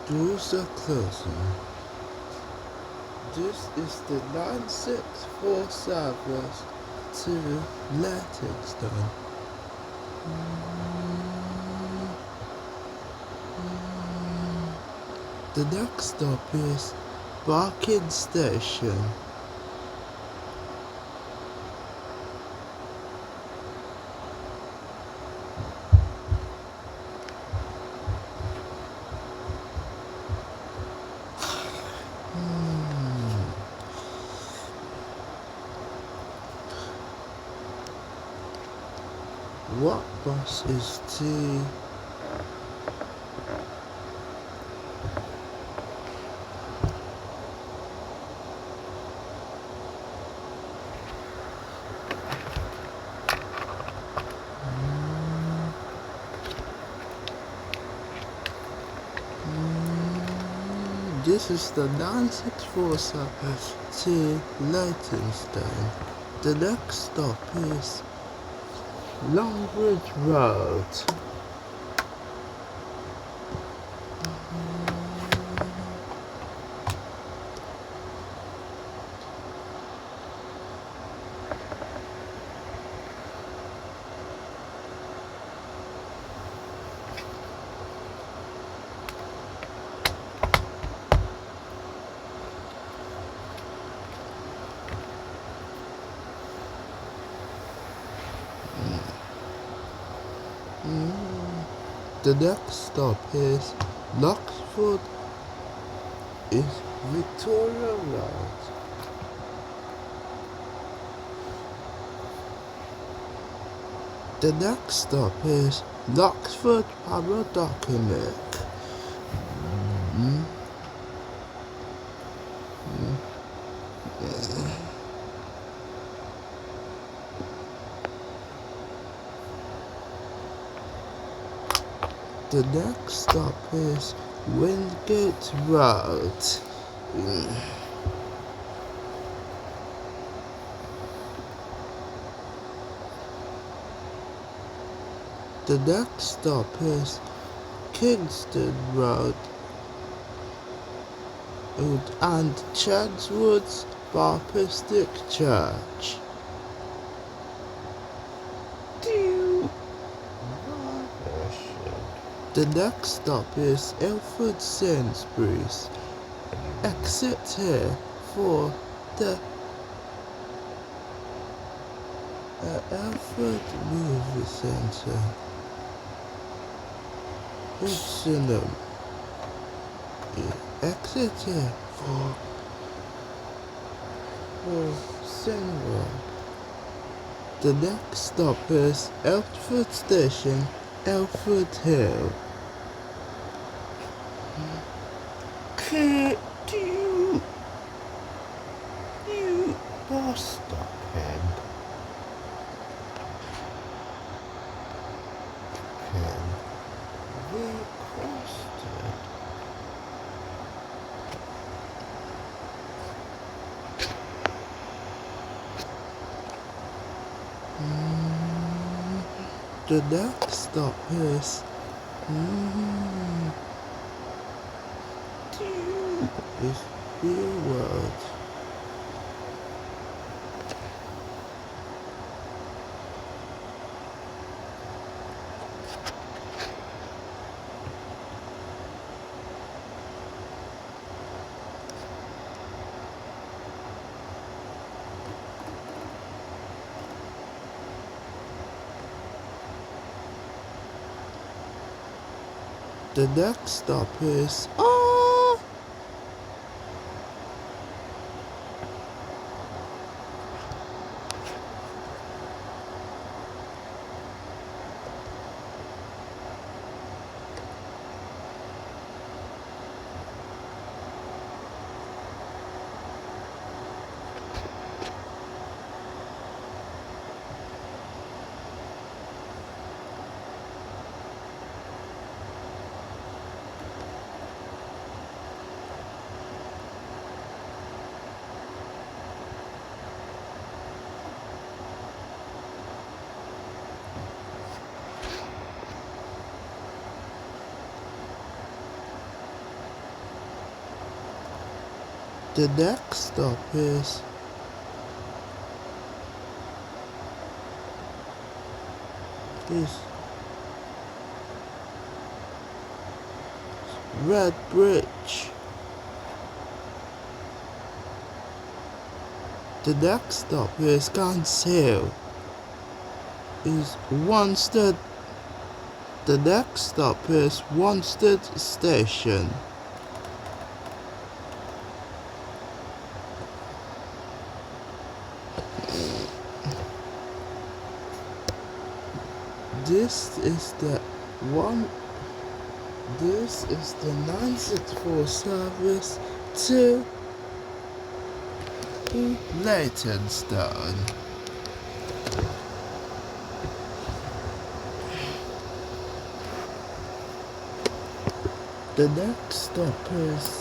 Doors are closing. This is the 964 service to Leytonstone. The next stop is Barking Station. What bus is T? This is the 964 service to Leytonstone. The next stop is Longbridge Road. The next stop is Loxford is Victoria Road. The next stop is Loxford Paradocument. The next stop is Wingate Road. The next stop is Kingston Road and Chadswood's Baptistic Church. The next stop is Ilford Sainsbury's. Exit here for the Ilford Movie Centre. Epsilon. Exit here for cinema. The next stop is Ilford Station, Ilford Hill. Could you bus stop him? We crossed it. The next stop is Real World. The next stop is The next stop is Red Bridge. The next stop is Gans Hill. The next stop is Wanstead Station. This is the 964 service to Leytonstone. The next stop is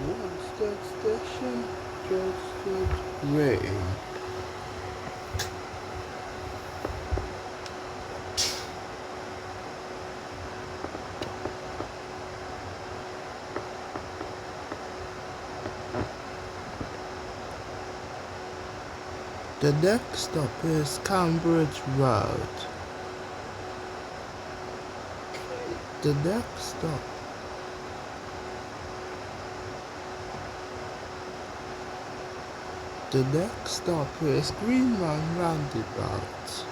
Wanstead Station, Joseph Ray. The next stop is Cambridge Road. The next stop is Greenman Roundabout.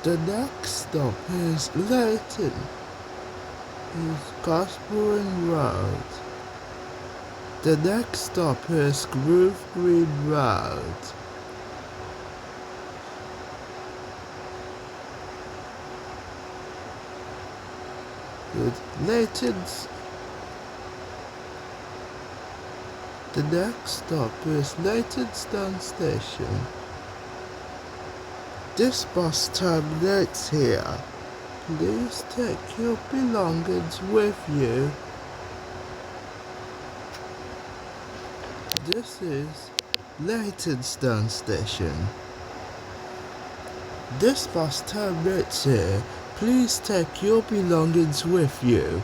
The next stop is Leyton, Gospering Road. The next stop is Grove Green Road. The next stop is Leytonstone Station. This bus terminates here. Please take your belongings with you. This is Leytonstone Station. This bus terminates here. Please take your belongings with you.